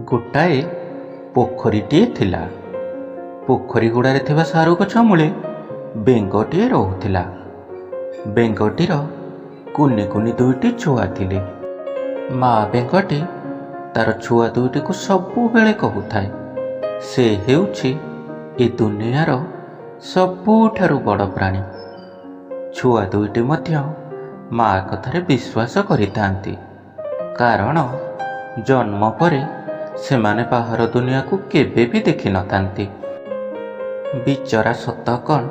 ଗୋଟାଏ ପୋଖରୀଟିଏ ଥିଲା। ପୋଖରୀ ଗୁଡ଼ାରେ ଥିବା ସାରୁ ଗଛ ମୂଳେ ବେଙ୍ଗଟିଏ ରହୁଥିଲା। ବେଙ୍ଗଟିର କୁନି କୁନି ଦୁଇଟି ଛୁଆ ଥିଲେ। ମା ବେଙ୍ଗଟି ତାର ଛୁଆ ଦୁଇଟିକୁ ସବୁବେଳେ କହୁଥାଏ, ସେ ହେଉଛି ଏ ଦୁନିଆର ସବୁଠାରୁ ବଡ଼ ପ୍ରାଣୀ। ଛୁଆ ଦୁଇଟି ମଧ୍ୟ ମା କଥାରେ ବିଶ୍ୱାସ କରିଥାନ୍ତି, କାରଣ ଜନ୍ମ ପରେ ସେମାନେ ବାହାର ଦୁନିଆକୁ କେବେ ବି ଦେଖିନଥାନ୍ତି। ବିଚରା ସତ କ'ଣ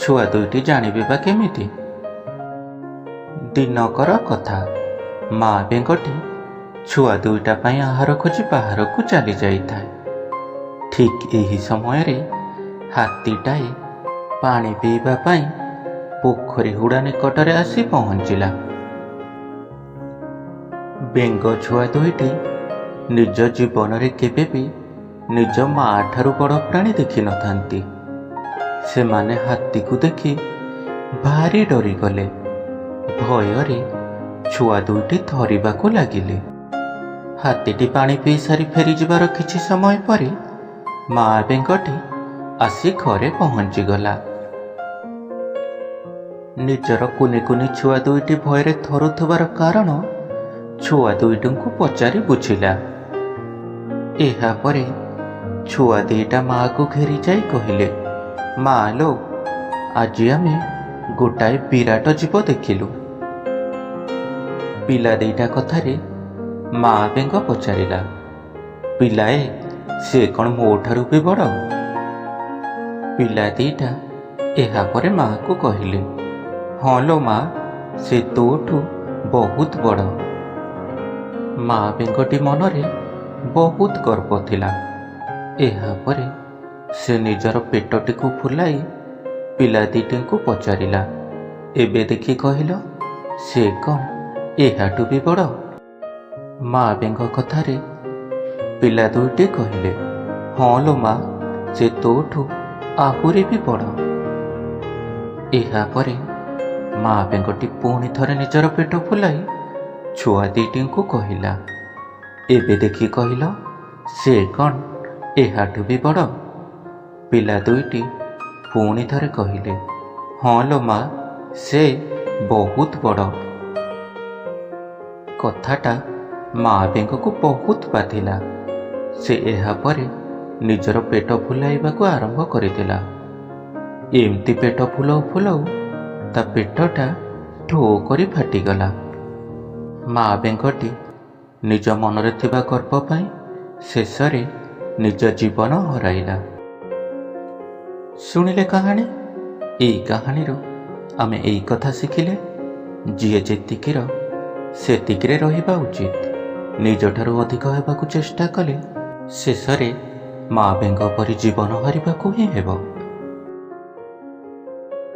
ଛୁଆ ଦୁଇଟି ଜାଣିବେ ବା କେମିତି? ଦିନକର କଥା, ମା ବେଙ୍ଗଟି ଛୁଆ ଦୁଇଟା ପାଇଁ ଆହାର ଖୋଜି ବାହାରକୁ ଚାଲି ଯାଇଥାଏ। ଠିକ୍ ଏହି ସମୟରେ ହାତୀଟାଏ ପାଣି ପିଇବା ପାଇଁ ପୋଖରୀ ହୁଡ଼ା ନିକଟରେ ଆସି ପହଞ୍ଚିଲା। ବେଙ୍ଗ ଛୁଆ ଦୁଇଟି ନିଜ ଜୀବନରେ କେବେ ବି ନିଜ ମା ଠାରୁ ବଡ଼ ପ୍ରାଣୀ ଦେଖିନଥାନ୍ତି। ସେମାନେ ହାତୀକୁ ଦେଖି ଭାରି ଡରିଗଲେ। ଭୟରେ ଛୁଆ ଦୁଇଟି ଥରିବାକୁ ଲାଗିଲେ। ହାତୀଟି ପାଣି ପିଇ ସାରି ଫେରିଯିବାର କିଛି ସମୟ ପରେ ମା ବେଙ୍ଗଟି ଆସି ଘରେ ପହଞ୍ଚିଗଲା। ନିଜର କୁନି କୁନି ଛୁଆ ଦୁଇଟି ଭୟରେ ଥରୁଥିବାର କାରଣ ଛୁଆ ଦୁଇଟିଙ୍କୁ ପଚାରି ବୁଝିଲା। ଏହାପରେ ଛୁଆ ଦିଟା ମାଆକୁ ଘେରି ଯାଇ କହିଲେ, ମା ଲୋ, ଆଜି ଆମେ ଗୋଟାଏ ବିରାଟ ଜୀବ ଦେଖିଲୁ। ପିଲା ଦିଟା କଥାରେ ମା ବେଙ୍ଗ ପଚାରିଲା, ପିଲାଏ, ସେ କ'ଣ ମୋ ଠାରୁ ବି ବଡ଼? ପିଲା ଦିଟା ଏହାପରେ ମାଆକୁ କହିଲେ, ହଁ ଲୋ ମା, ସେ ତୋଠୁ ବହୁତ ବଡ଼। ମା ବେଙ୍ଗଟି ମନରେ ବହୁତ ଗର୍ବ ଥିଲା। ଏହାପରେ ସେ ନିଜର ପେଟଟିକୁ ଫୁଲାଇ ପିଲା ଦିଟିଙ୍କୁ ପଚାରିଲା, ଏବେ ଦେଖି କହିଲ, ସେ କ'ଣ ଏହାଠୁ ବି ବଡ଼? ମା ବେଙ୍ଗ କଥାରେ ପିଲା ଦୁଇଟି କହିଲେ, ହଁ ଲୋ ମା, ସେ ତୋଠୁ ଆହୁରି ବି ବଡ଼। ଏହାପରେ ମା ବେଙ୍ଗଟି ପୁଣି ଥରେ ନିଜର ପେଟ ଫୁଲାଇ ଛୁଆ ଦିଟିଙ୍କୁ କହିଲା, ଏବେ ଦେଖି କହିଲ, ସେ କ'ଣ ଏହାଠୁ ବି ବଡ଼? ପିଲା ଦୁଇଟି ପୁଣି ଥରେ କହିଲେ, ହଁ ଲୋ ମା, ସେ ବହୁତ ବଡ଼। କଥାଟା ମା ବେଙ୍ଗକୁ ବହୁତ ବାଧିଲା। ସେ ଏହାପରେ ନିଜର ପେଟ ଫୁଲାଇବାକୁ ଆରମ୍ଭ କରିଥିଲା। ଏମିତି ପେଟ ଫୁଲାଉ ଫୁଲାଉ ତା ପେଟଟା ଠୋ କରି ଫାଟିଗଲା। ମା ବେଙ୍ଗଟି ନିଜ ମନରେ ଥିବା ଗର୍ବ ପାଇଁ ଶେଷରେ ନିଜ ଜୀବନ ହରାଇଲା। ଶୁଣିଲେ କାହାଣୀ? ଏଇ କାହାଣୀରୁ ଆମେ ଏଇ କଥା ଶିଖିଲେ, ଯିଏ ଯେତିକିର ସେତିକିରେ ରହିବା ଉଚିତ। ନିଜଠାରୁ ଅଧିକ ହେବାକୁ ଚେଷ୍ଟା କଲେ ଶେଷରେ ମା ବେଙ୍ଗ ପରି ଜୀବନ ହାରିବାକୁ ହିଁ ହେବ।